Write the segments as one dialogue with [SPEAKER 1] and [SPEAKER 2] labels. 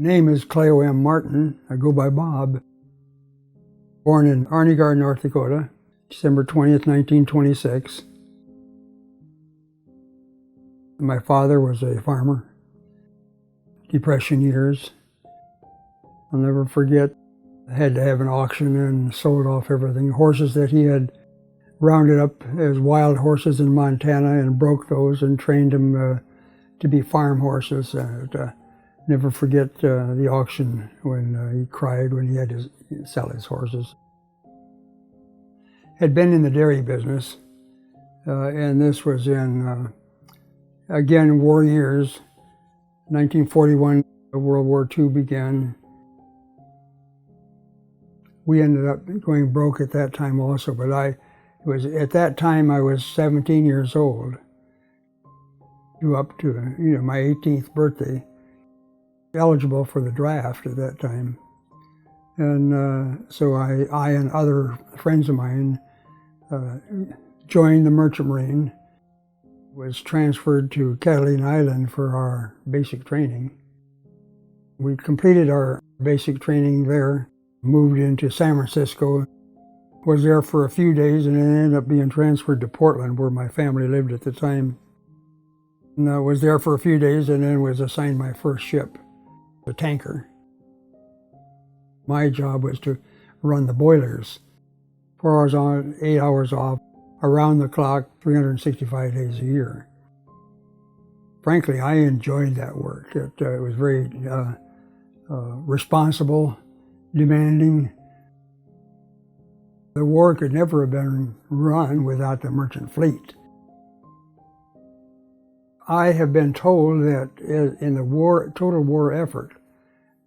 [SPEAKER 1] Name is Clayo M. Martin. I go by Bob. Born in Arnegard, North Dakota, December 20th, 1926. My father was a farmer. Depression years. I'll never forget, I had to have an auction and sold off everything. Horses that he had rounded up as wild horses in Montana and broke those and trained them to be farm horses. Never forget the auction when he cried when he had to sell his horses. Had been in the dairy business, and this was in, again, war years. 1941, World War II began. We ended up going broke at that time also, but at that time I was 17 years old, up to my 18th birthday. Eligible for the draft at that time. And so I and other friends of mine joined the Merchant Marine, was transferred to Catalina Island for our basic training. We completed our basic training there, moved into San Francisco, was there for a few days, and then ended up being transferred to Portland, where my family lived at the time. And I was there for a few days and then was assigned my first ship, a tanker. My job was to run the boilers. 4 hours on, 8 hours off, around the clock, 365 days a year. Frankly, I enjoyed that work. It was very responsible, demanding. The war could never have been run without the merchant fleet. I have been told that in the total war effort,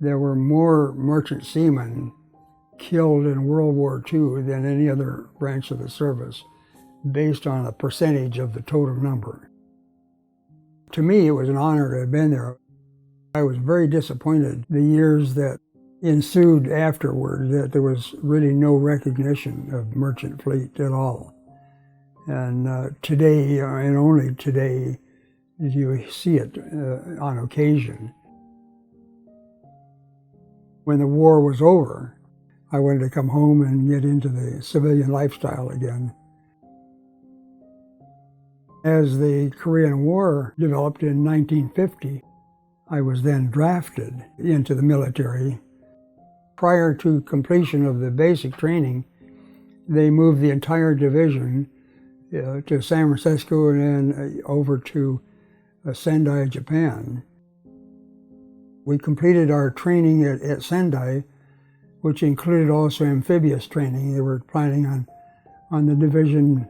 [SPEAKER 1] there were more merchant seamen killed in World War II than any other branch of the service, based on a percentage of the total number. To me, it was an honor to have been there. I was very disappointed the years that ensued afterward that there was really no recognition of merchant fleet at all. And today, and only today, you see it on occasion. When the war was over, I wanted to come home and get into the civilian lifestyle again. As the Korean War developed in 1950, I was then drafted into the military. Prior to completion of the basic training, they moved the entire division to San Francisco and then over to Sendai, Japan. We completed our training at Sendai, which included also amphibious training. They were planning on the division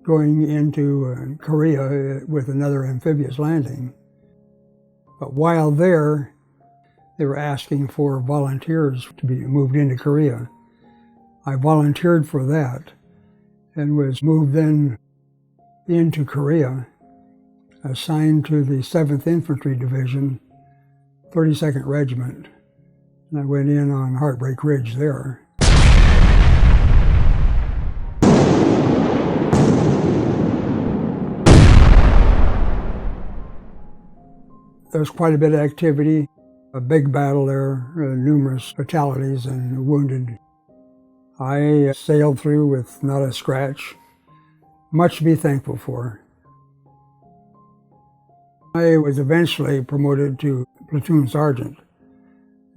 [SPEAKER 1] going into Korea with another amphibious landing. But while there, they were asking for volunteers to be moved into Korea. I volunteered for that and was moved then into Korea, assigned to the 7th Infantry Division, 32nd Regiment, and I went in on Heartbreak Ridge there. There was quite a bit of activity, a big battle there, numerous fatalities and wounded. I sailed through with not a scratch, much to be thankful for. I was eventually promoted to platoon sergeant,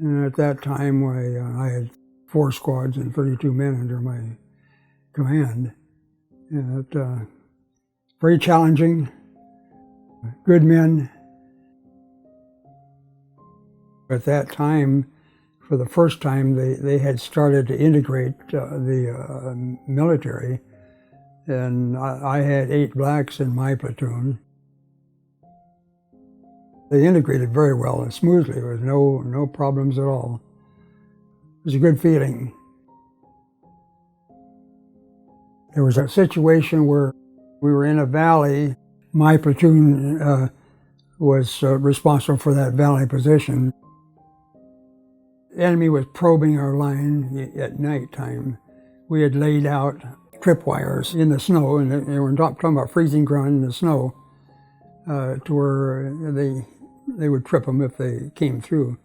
[SPEAKER 1] and at that time I had 4 squads and 32 men under my command. And very challenging, good men. At that time, for the first time, they had started to integrate the military, and I had 8 blacks in my platoon. They integrated very well and smoothly. There was no problems at all. It was a good feeling. There was a situation where we were in a valley. My platoon was responsible for that valley position. The enemy was probing our line at nighttime. We had laid out tripwires in the snow, and they were talking about freezing ground in the snow, to where they would trip them if they came through.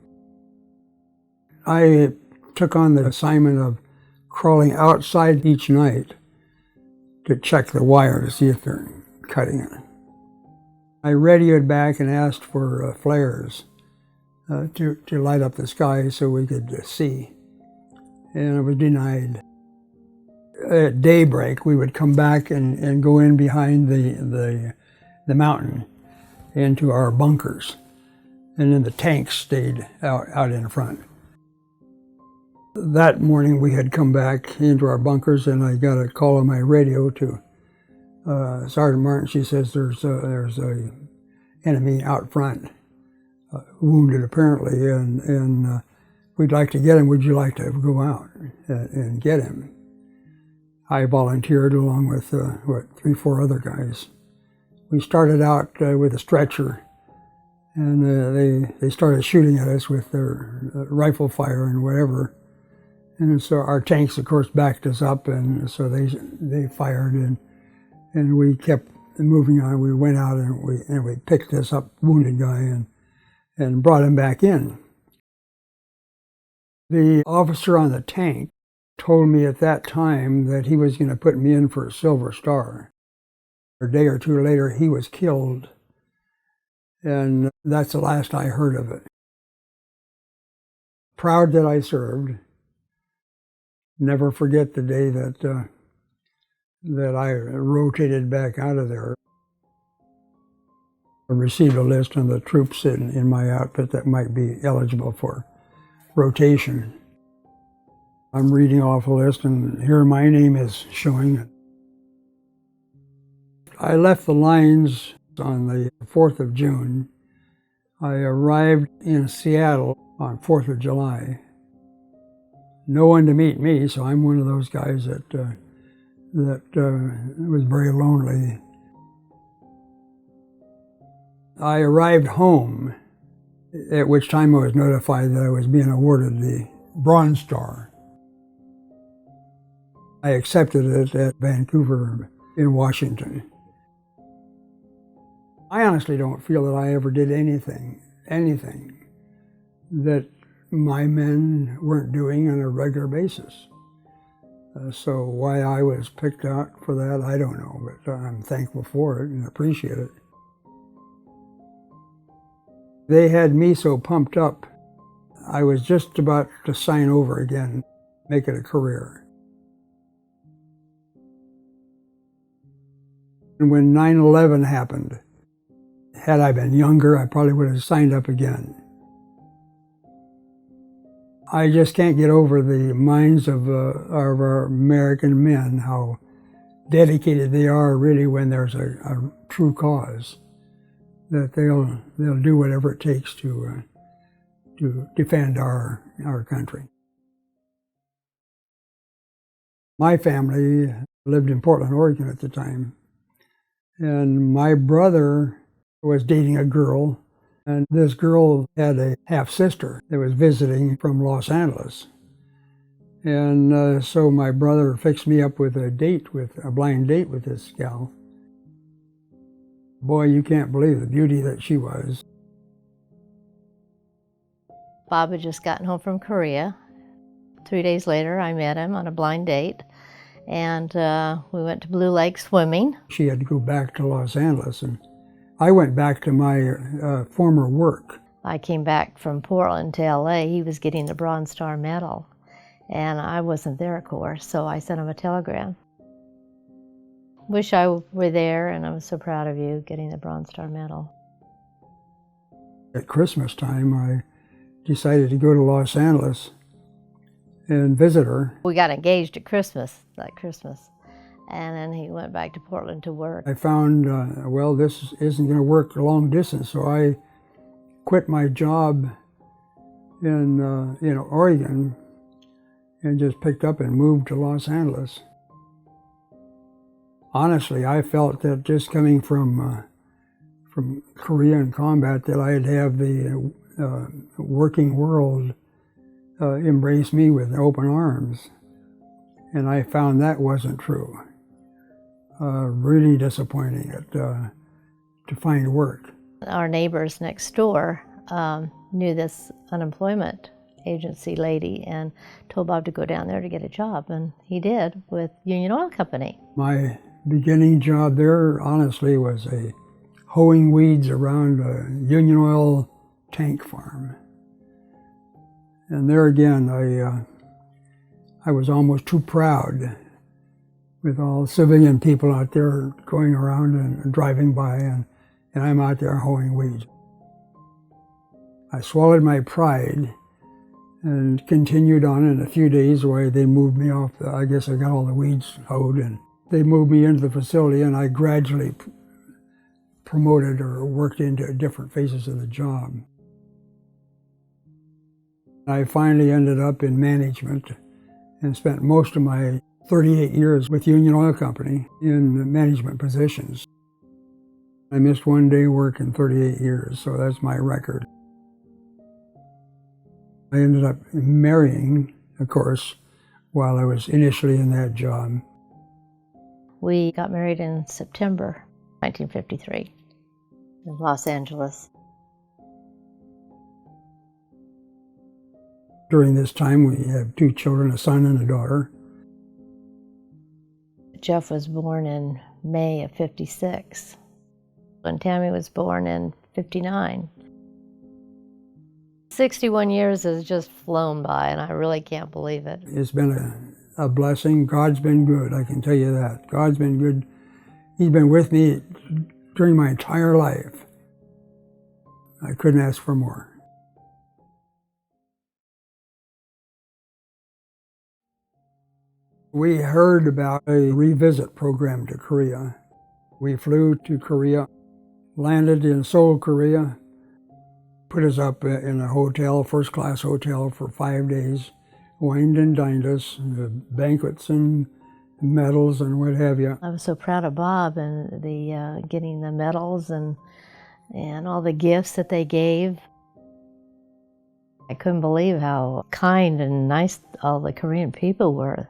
[SPEAKER 1] I took on the assignment of crawling outside each night to check the wire to see if they're cutting it. I radioed back and asked for flares to light up the sky so we could see, and I was denied. At daybreak, we would come back and go in behind the mountain into our bunkers, and then the tanks stayed out in front. That morning we had come back into our bunkers, and I got a call on my radio to Sergeant Martin. She says there's a enemy out front, wounded apparently, and we'd like to get him. Would you like to go out and get him? I volunteered along with 3, 4 other guys. We started out with a stretcher, and they started shooting at us with their rifle fire and whatever. And so our tanks, of course, backed us up, and so they fired, and we kept moving on. We went out and we picked this up wounded guy and brought him back in. The officer on the tank told me at that time that he was going to put me in for a Silver Star. A day or two later, he was killed, and that's the last I heard of it. Proud that I served. Never forget the day that I rotated back out of there. I received a list of the troops in my outfit that might be eligible for rotation. I'm reading off a list, and here my name is showing. I left the lines on the 4th of June. I arrived in Seattle on 4th of July. No one to meet me, so I'm one of those guys that was very lonely. I arrived home, at which time I was notified that I was being awarded the Bronze Star. I accepted it at Vancouver in Washington. I honestly don't feel that I ever did anything that my men weren't doing on a regular basis. So why I was picked out for that, I don't know, but I'm thankful for it and appreciate it. They had me so pumped up, I was just about to sign over again, make it a career. And when 9/11 happened, had I been younger, I probably would have signed up again. I just can't get over the minds of our American men, how dedicated they are really when there's a true cause, that they'll do whatever it takes to to defend our country. My family lived in Portland, Oregon at the time, and my brother was dating a girl, and this girl had a half-sister that was visiting from Los Angeles. And so my brother fixed me up with a blind date with this gal. Boy, you can't believe the beauty that she was.
[SPEAKER 2] Bob had just gotten home from Korea. 3 days later, I met him on a blind date, and we went to Blue Lake swimming.
[SPEAKER 1] She had to go back to Los Angeles, and I went back to my former work.
[SPEAKER 2] I came back from Portland to LA. He was getting the Bronze Star Medal, and I wasn't there, of course, so I sent him a telegram. Wish I were there, and I was so proud of you getting the Bronze Star Medal.
[SPEAKER 1] At Christmas time, I decided to go to Los Angeles and visit her.
[SPEAKER 2] We got engaged at Christmas, that Christmas, and then he went back to Portland to work.
[SPEAKER 1] I found, well, this isn't going to work long distance, so I quit my job in Oregon and just picked up and moved to Los Angeles. Honestly, I felt that just coming from Korea and combat that I'd have the working world embrace me with open arms. And I found that wasn't true. Really disappointing to find work.
[SPEAKER 2] Our neighbors next door knew this unemployment agency lady and told Bob to go down there to get a job, and he did with Union Oil Company.
[SPEAKER 1] My beginning job there, honestly, was hoeing weeds around a Union Oil tank farm. And there again, I was almost too proud with all civilian people out there going around and driving by, and I'm out there hoeing weeds. I swallowed my pride and continued on in a few days where they moved me off. I guess I got all the weeds hoed, and they moved me into the facility, and I gradually promoted or worked into different phases of the job. I finally ended up in management and spent most of my 38 years with Union Oil Company in management positions. I missed one day work in 38 years, so that's my record. I ended up marrying, of course, while I was initially in that job.
[SPEAKER 2] We got married in September 1953 in Los Angeles.
[SPEAKER 1] During this time, we have 2 children, a son and a daughter.
[SPEAKER 2] Jeff was born in May of '56, and Tammy was born in '59. 61 years has just flown by, and I really can't believe it.
[SPEAKER 1] It's been a blessing. God's been good, I can tell you that. God's been good. He's been with me during my entire life. I couldn't ask for more. We heard about a revisit program to Korea. We flew to Korea, landed in Seoul, Korea, put us up in a hotel, first-class hotel for 5 days, wined and dined us, banquets and medals and what have you.
[SPEAKER 2] I was so proud of Bob and the getting the medals and all the gifts that they gave. I couldn't believe how kind and nice all the Korean people were.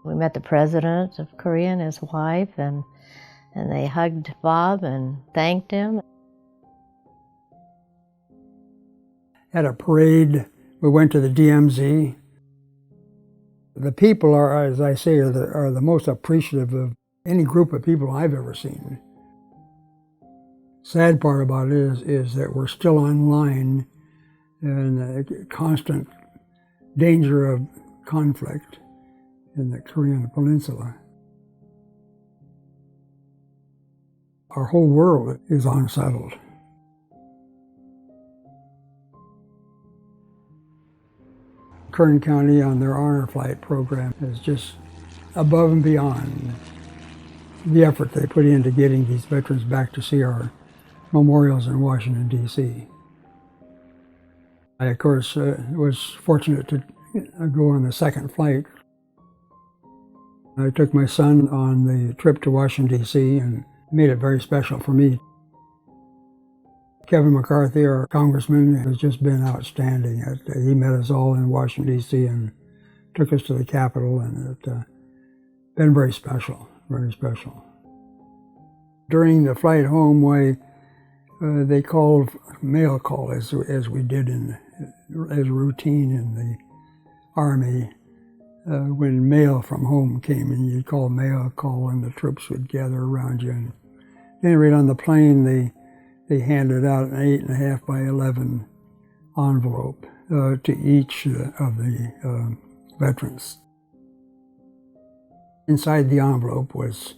[SPEAKER 2] We met the president of Korea and his wife, and they hugged Bob and thanked him.
[SPEAKER 1] At a parade, we went to the DMZ. The people are, as I say, are the most appreciative of any group of people I've ever seen. Sad part about it is that we're still online in constant danger of conflict in the Korean Peninsula. Our whole world is unsettled. Kern County on their honor flight program is just above and beyond the effort they put into getting these veterans back to see our memorials in Washington, D.C. I, of course, was fortunate to go on the second flight. I took my son on the trip to Washington, D.C., and made it very special for me. Kevin McCarthy, our congressman, has just been outstanding. He met us all in Washington, D.C., and took us to the Capitol, and it's been very special, very special. During the flight home, they called mail call, as we did as routine in the Army. When mail from home came in, you'd call mail call, and the troops would gather around you. And then right on the plane, they handed out an 8.5 by 11 envelope to each of the veterans. Inside the envelope was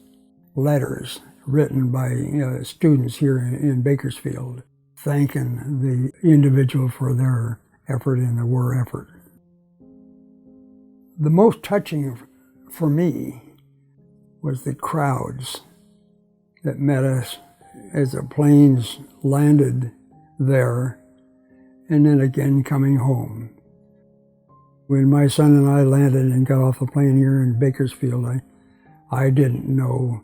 [SPEAKER 1] letters written by students here in Bakersfield, thanking the individual for their effort in the war effort. The most touching for me was the crowds that met us as the planes landed there, and then again coming home. When my son and I landed and got off the plane here in Bakersfield, I didn't know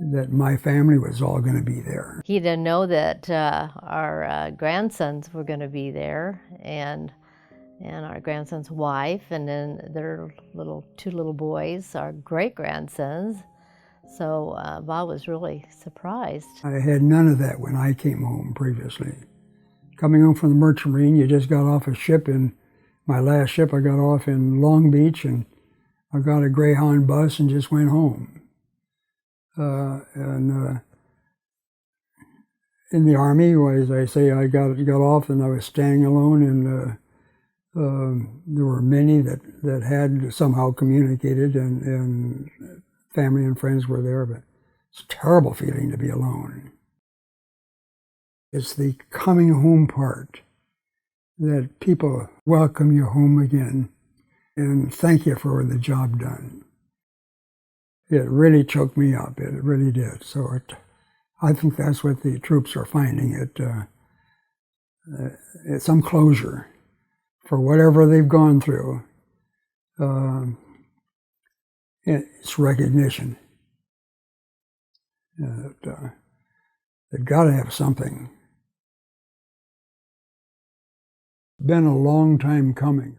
[SPEAKER 1] that my family was all going to be there.
[SPEAKER 2] He didn't know that our grandsons were going to be there, and our grandson's wife, and then their two little boys, our great-grandsons. So Bob was really surprised.
[SPEAKER 1] I had none of that when I came home previously. Coming home from the Merchant Marine, you just got off a ship. In my last ship, I got off in Long Beach, and I got a Greyhound bus and just went home. In the Army, as I say, I got off and I was standing alone, and there were many that had somehow communicated, and family and friends were there, but it's a terrible feeling to be alone. It's the coming home part, that people welcome you home again and thank you for the job done. It really choked me up, it really did. So I think that's what the troops are finding, it's some closure for whatever they've gone through. It's recognition. They've got to have something. Been a long time coming.